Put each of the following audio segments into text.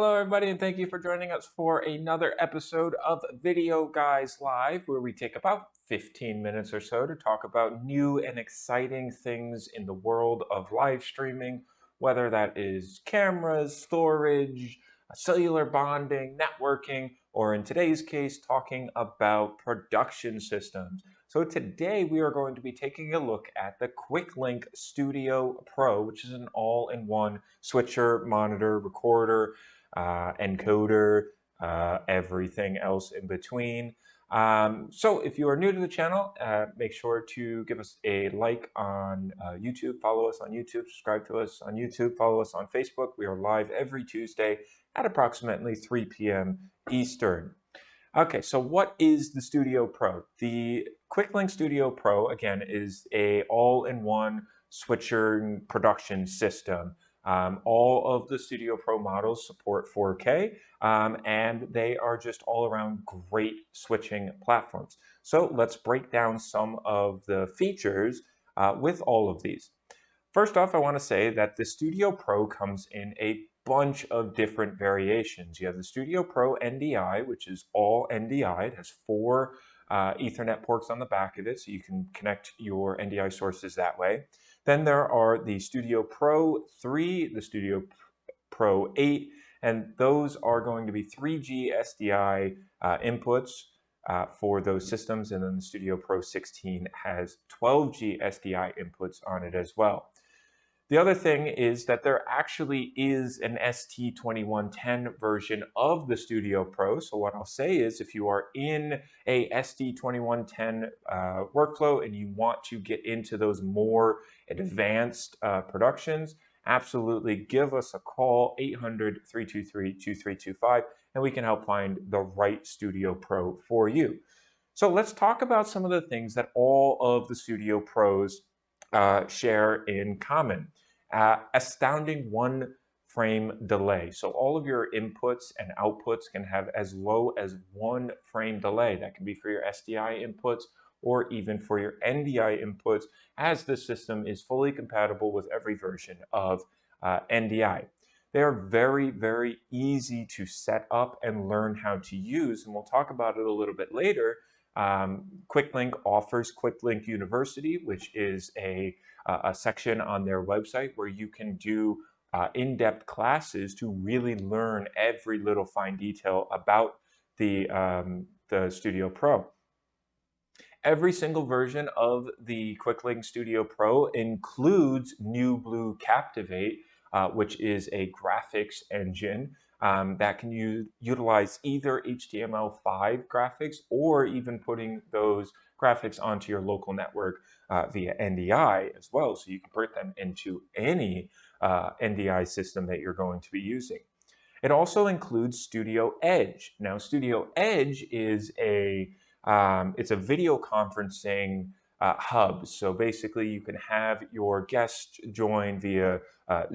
Hello, everybody, and thank you for joining us for another episode of Videoguys Live, where we take about 15 minutes or so to talk about new and exciting things in the world of live streaming, whether that is cameras, storage, cellular bonding, networking, or in today's case, talking about production systems. So today we are going to be taking a look at the QuickLink Studio Pro, which is an all-in-one switcher, monitor, recorder, encoder, everything else in between. So if you are new to the channel, make sure to give us a like on YouTube, follow us on YouTube, subscribe to us on YouTube, follow us on Facebook. We are live every Tuesday at approximately 3 p.m. Eastern. Okay, so what is the Studio Pro? The QuickLink Studio Pro, again, is a all-in-one switcher production system. All of the Studio Pro models support 4K, and they are just all around great switching platforms. So let's break down some of the features with all of these. First off, I want to say that the Studio Pro comes in a bunch of different variations. You have the Studio Pro NDI, which is all NDI. It has 4 Ethernet ports on the back of it, so you can connect your NDI sources that way. Then there are the Studio Pro 3, the Studio Pro 8, and those are going to be 3G SDI inputs for those systems. And then the Studio Pro 16 has 12G SDI inputs on it as well. The other thing is that there actually is an ST2110 version of the Studio Pro. So what I'll say is if you are in a ST2110 workflow and you want to get into those more advanced productions, absolutely give us a call, 800-323-2325, and we can help find the right Studio Pro for you. So let's talk about some of the things that all of the Studio Pros share in common. Astounding 1 frame delay. So all of your inputs and outputs can have as low as 1 frame delay. That can be for your SDI inputs or even for your NDI inputs, as the system is fully compatible with every version of NDI. They are very, very easy to set up and learn how to use, and we'll talk about it a little bit later. QuickLink offers QuickLink University, which is a section on their website where you can do in-depth classes to really learn every little fine detail about the Studio Pro. Every single version of the QuickLink Studio Pro includes NewBlue Captivate, which is a graphics engine that can utilize either HTML5 graphics or even putting those graphics onto your local network via NDI as well. So you can put them into any NDI system that you're going to be using. It also includes Studio Edge. Now, Studio Edge is it's a video conferencing hub. So basically you can have your guests join via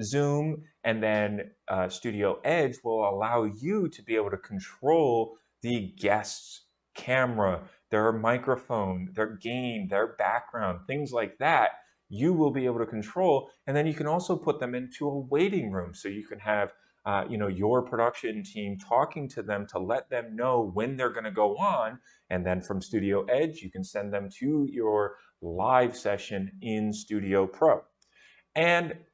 Zoom, and then Studio Edge will allow you to be able to control the guest's camera, their microphone, their gain, their background, things like that. You will be able to control, and then you can also put them into a waiting room. So you can have your production team talking to them to let them know when they're going to go on. And then from Studio Edge, you can send them to your live session in Studio Pro. And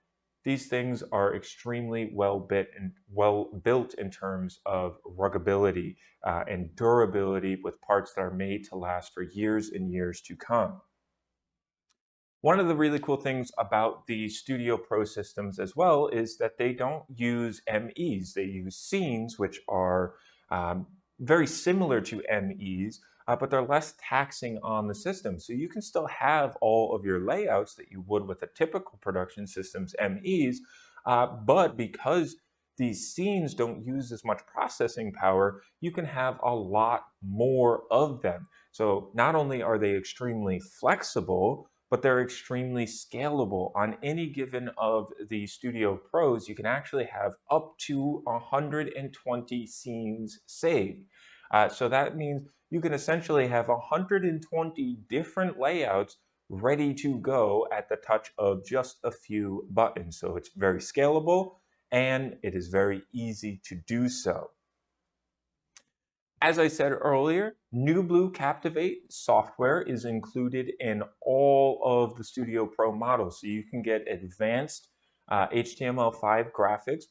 these things are extremely well built in terms of ruggability and durability, with parts that are made to last for years and years to come. One of the really cool things about the Studio Pro systems as well is that they don't use MEs. They use scenes, which are very similar to MEs, but they're less taxing on the system. So you can still have all of your layouts that you would with a typical production system's MEs, but because these scenes don't use as much processing power, you can have a lot more of them. So not only are they extremely flexible, but they're extremely scalable. On any given of the Studio Pros, you can actually have up to 120 scenes saved. So that means you can essentially have 120 different layouts ready to go at the touch of just a few buttons. So it's very scalable and it is very easy to do so. As I said earlier, NewBlue Captivate software is included in all of the Studio Pro models. So you can get advanced HTML5 graphics,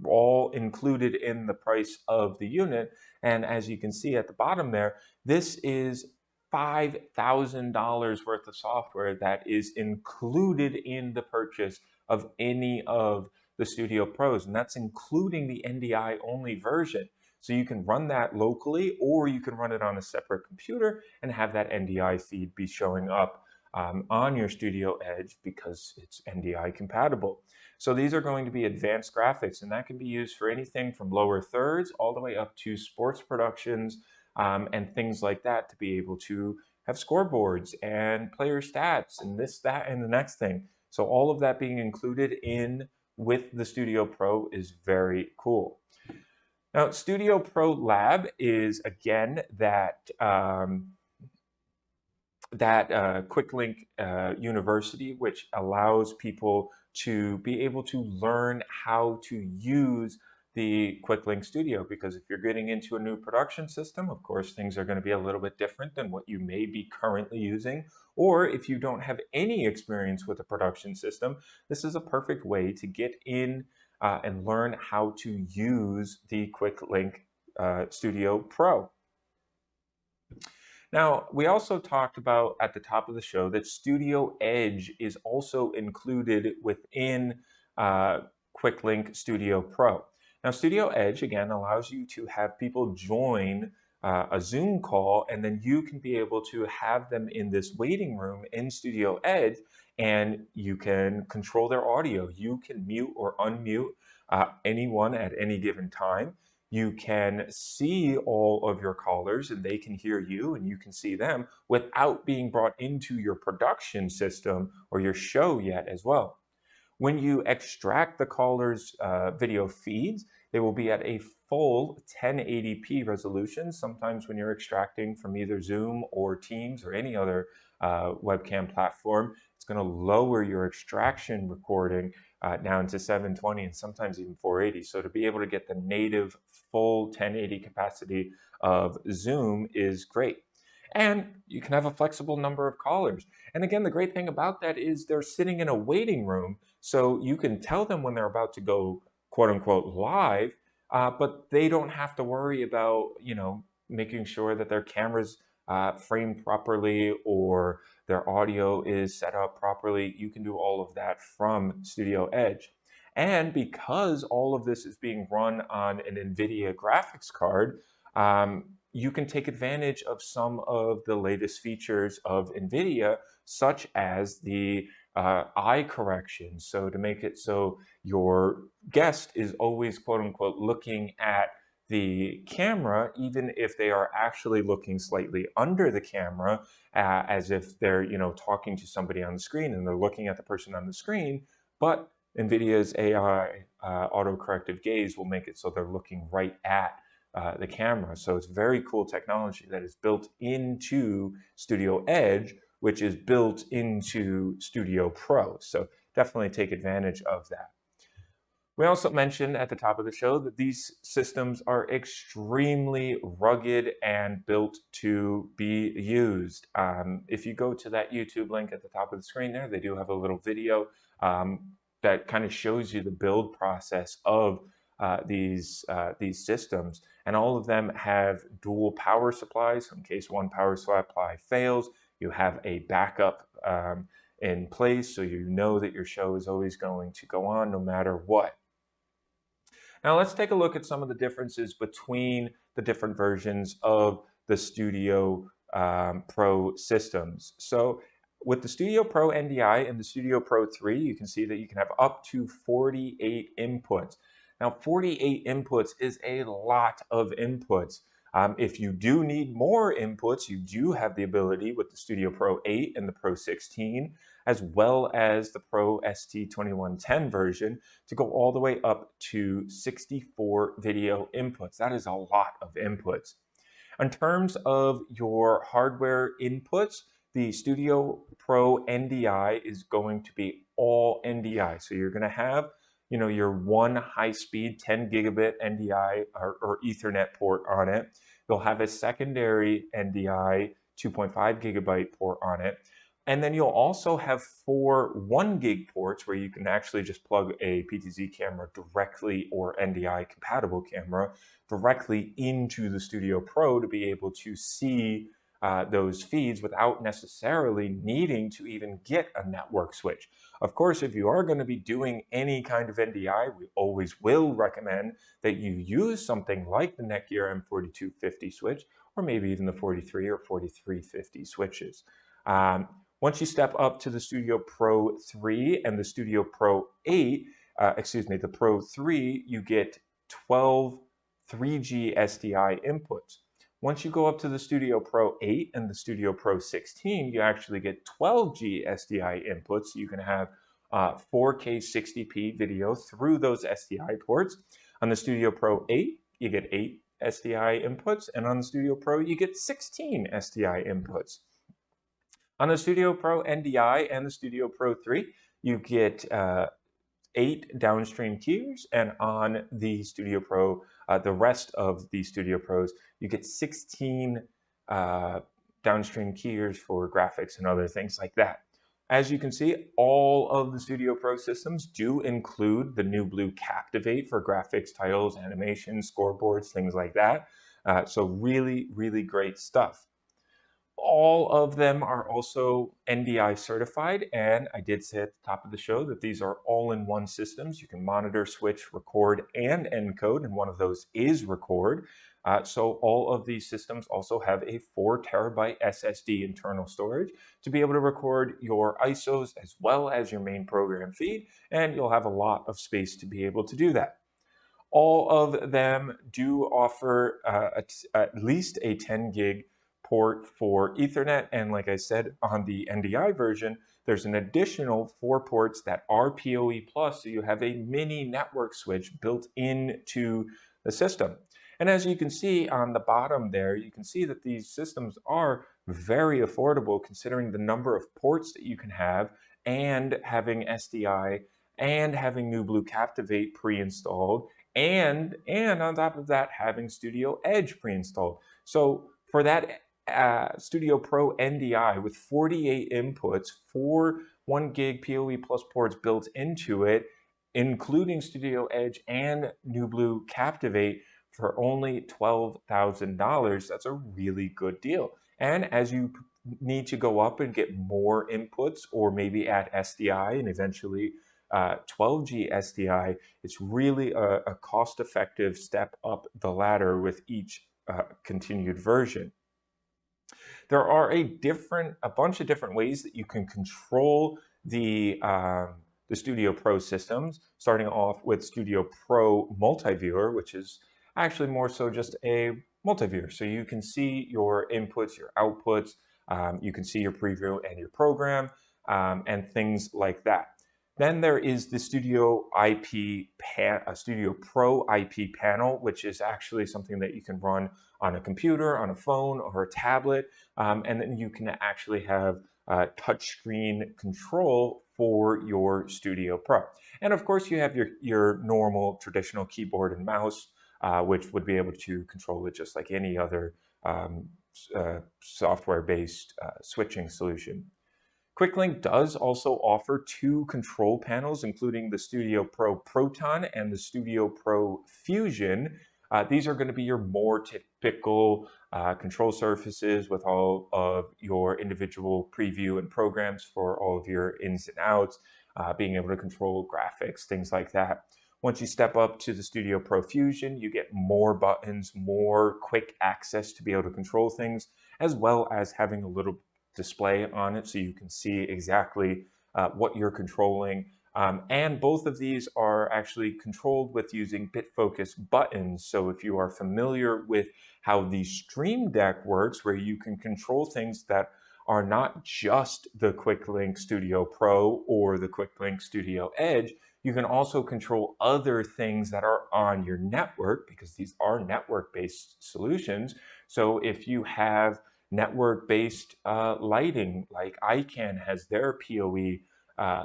all included in the price of the unit. And as you can see at the bottom there, this is $5,000 worth of software that is included in the purchase of any of the Studio Pros. And that's including the NDI only version. So you can run that locally, or you can run it on a separate computer and have that NDI feed be showing up on your Studio Edge because it's NDI compatible. So these are going to be advanced graphics, and that can be used for anything from lower thirds all the way up to sports productions and things like that, to be able to have scoreboards and player stats and this, that, and the next thing. So all of that being included in with the Studio Pro is very cool. Now, Studio Pro Lab is, again, that QuickLink University, which allows people to be able to learn how to use the QuickLink Studio, because if you're getting into a new production system, of course, things are going to be a little bit different than what you may be currently using. Or if you don't have any experience with a production system, this is a perfect way to get in and learn how to use the QuickLink Studio Pro. Now, we also talked about at the top of the show that Studio Edge is also included within QuickLink Studio Pro. Now, Studio Edge, again, allows you to have people join a Zoom call, and then you can be able to have them in this waiting room in Studio Edge, and you can control their audio. You can mute or unmute anyone at any given time. You can see all of your callers and they can hear you and you can see them without being brought into your production system or your show yet as well. When you extract the callers' video feeds, they will be at a full 1080p resolution. Sometimes when you're extracting from either Zoom or Teams or any other webcam platform, it's going to lower your extraction recording down to 720 and sometimes even 480. So to be able to get the native full 1080 capacity of Zoom is great. And you can have a flexible number of callers. And again, the great thing about that is they're sitting in a waiting room, so you can tell them when they're about to go, quote unquote, live, but they don't have to worry about, making sure that their camera's framed properly or their audio is set up properly. You can do all of that from Studio Edge. And because all of this is being run on an NVIDIA graphics card, you can take advantage of some of the latest features of NVIDIA, such as the eye correction. So to make it so your guest is always, quote unquote, looking at the camera, even if they are actually looking slightly under the camera, as if they're, talking to somebody on the screen and they're looking at the person on the screen. But NVIDIA's AI auto-corrective gaze will make it so they're looking right at the camera. So it's very cool technology that is built into Studio Edge, which is built into Studio Pro. So definitely take advantage of that. We also mentioned at the top of the show that these systems are extremely rugged and built to be used. If you go to that YouTube link at the top of the screen there, they do have a little video that kind of shows you the build process of these systems. And all of them have dual power supplies. In case one power supply fails, you have a backup in place, so you know that your show is always going to go on no matter what. Now let's take a look at some of the differences between the different versions of the Studio Pro systems. So with the Studio Pro NDI and the Studio Pro 3, you can see that you can have up to 48 inputs. Now, 48 inputs is a lot of inputs. If you do need more inputs, you do have the ability with the Studio Pro 8 and the Pro 16, as well as the Pro ST2110 version, to go all the way up to 64 video inputs. That is a lot of inputs. In terms of your hardware inputs, the Studio Pro NDI is going to be all NDI. So you're going to have your one high-speed 10 gigabit NDI or Ethernet port on it. You'll have a secondary NDI 2.5 gigabyte port on it. And then you'll also have 4 1 gig ports where you can actually just plug a PTZ camera directly, or NDI compatible camera directly into the Studio Pro to be able to see those feeds without necessarily needing to even get a network switch. Of course, if you are going to be doing any kind of NDI, we always will recommend that you use something like the Netgear M4250 switch, or maybe even the 43 or 4350 switches. Once you step up to the Studio Pro 3 and the Studio Pro 8, the Pro 3, you get 12 3G SDI inputs. Once you go up to the Studio Pro 8 and the Studio Pro 16, you actually get 12G SDI inputs. So you can have 4K 60p video through those SDI ports. On the Studio Pro 8, you get 8 SDI inputs, and on the Studio Pro, you get 16 SDI inputs. On the Studio Pro NDI and the Studio Pro 3, you get 8 downstream keys, and on the Studio Pro, the rest of the Studio Pros, you get 16 downstream keys for graphics and other things like that. As you can see, all of the Studio Pro systems do include the NewBlue Captivate for graphics, titles, animations, scoreboards, things like that. So really, really great stuff. All of them are also NDI certified, and I did say at the top of the show that these are all-in-one systems. You can monitor, switch, record, and encode, and one of those is record. So all of these systems also have a 4 terabyte SSD internal storage to be able to record your ISOs as well as your main program feed, and you'll have a lot of space to be able to do that. All of them do offer at least a 10 gig port for Ethernet, and like I said, on the NDI version, there's an additional 4 ports that are PoE+, so you have a mini network switch built into the system. And as you can see on the bottom there, you can see that these systems are very affordable considering the number of ports that you can have, and having SDI, and having NewBlue Captivate pre-installed, and on top of that, having Studio Edge pre-installed. So for that Studio Pro NDI with 48 inputs, 4 1 gig PoE plus ports built into it, including Studio Edge and NewBlue Captivate, for only $12,000, that's a really good deal. And as you need to go up and get more inputs, or maybe add SDI and eventually 12G SDI, it's really a cost-effective step up the ladder with each continued version. There are a bunch of different ways that you can control the Studio Pro systems, starting off with Studio Pro Multiviewer, which is actually more so just a multiviewer. So you can see your inputs, your outputs, you can see your preview and your program, and things like that. Then there is the Studio Pro IP panel, which is actually something that you can run on a computer, on a phone, or a tablet, and then you can actually have touchscreen control for your Studio Pro. And of course, you have your normal traditional keyboard and mouse, which would be able to control it just like any other software-based switching solution. QuickLink does also offer 2 control panels, including the Studio Pro Proton and the Studio Pro Fusion. These are going to be your more typical control surfaces with all of your individual preview and programs for all of your ins and outs, being able to control graphics, things like that. Once you step up to the Studio Pro Fusion, you get more buttons, more quick access to be able to control things, as well as having a little display on it so you can see exactly what you're controlling. And both of these are actually controlled with using Bitfocus buttons. So if you are familiar with how the Stream Deck works, where you can control things that are not just the QuickLink Studio Pro or the QuickLink Studio Edge, you can also control other things that are on your network, because these are network-based solutions. So if you have network-based lighting, like ICANN has their PoE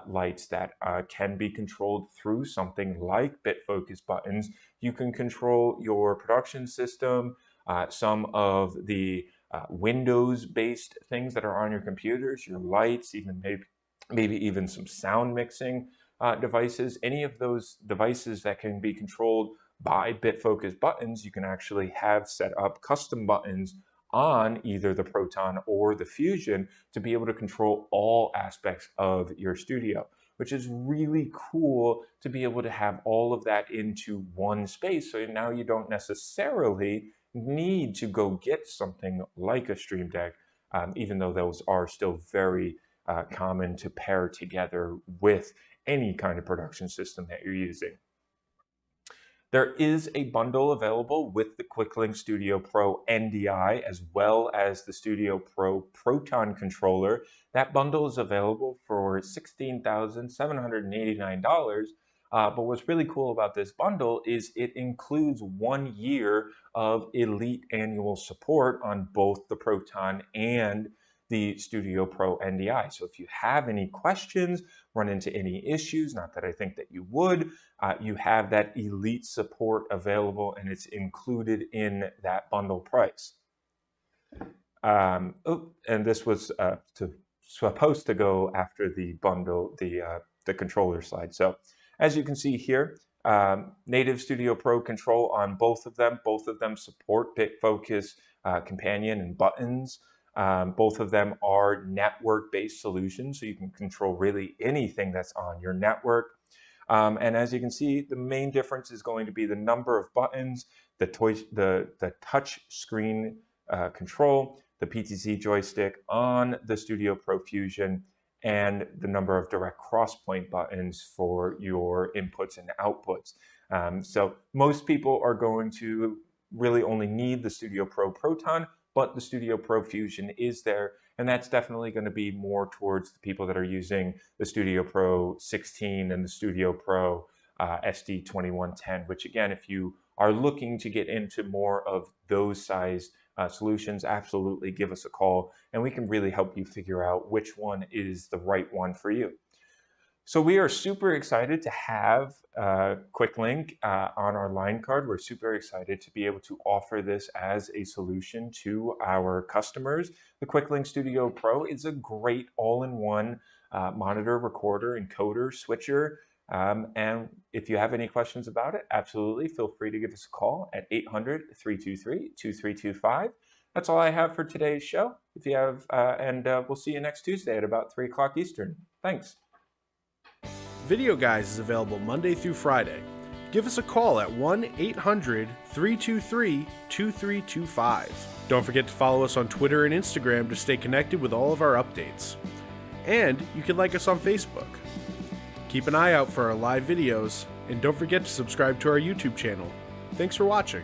lights that can be controlled through something like Bitfocus buttons. You can control your production system, some of the Windows-based things that are on your computers, your lights, even maybe even some sound mixing devices. Any of those devices that can be controlled by Bitfocus buttons, you can actually have set up custom buttons on either the Proton or the Fusion to be able to control all aspects of your studio, which is really cool to be able to have all of that into one space. So now you don't necessarily need to go get something like a Stream Deck, even though those are still very common to pair together with any kind of production system that you're using. There is a bundle available with the QuickLink Studio Pro NDI as well as the Studio Pro Proton controller. That bundle is available for $16,789. But what's really cool about this bundle is it includes 1 year of elite annual support on both the Proton and the Studio Pro NDI. So if you have any questions, run into any issues, not that I think that you would, you have that elite support available and it's included in that bundle price. And this was supposed to go after the bundle, the controller slide. So as you can see here, native Studio Pro control on both of them. Both of them support Bitfocus Companion and buttons. Both of them are network-based solutions, so you can control really anything that's on your network. And as you can see, the main difference is going to be the number of buttons, the touch screen control, the PTZ joystick on the Studio Pro Fusion, and the number of direct cross-point buttons for your inputs and outputs. So most people are going to really only need the Studio Pro Proton, but the Studio Pro Fusion is there, and that's definitely going to be more towards the people that are using the Studio Pro 16 and the Studio Pro SD2110, which again, if you are looking to get into more of those size solutions, absolutely give us a call, and we can really help you figure out which one is the right one for you. So we are super excited to have QuickLink on our line card. We're super excited to be able to offer this as a solution to our customers. The QuickLink Studio Pro is a great all-in-one monitor, recorder, encoder, switcher. And if you have any questions about it, absolutely feel free to give us a call at 800-323-2325. That's all I have for today's show. If you have, we'll see you next Tuesday at about 3 o'clock Eastern. Thanks. Videoguys is available Monday through Friday. Give us a call at 1-800-323-2325. Don't forget to follow us on Twitter and Instagram to stay connected with all of our updates. And you can like us on Facebook. Keep an eye out for our live videos, and don't forget to subscribe to our YouTube channel. Thanks for watching.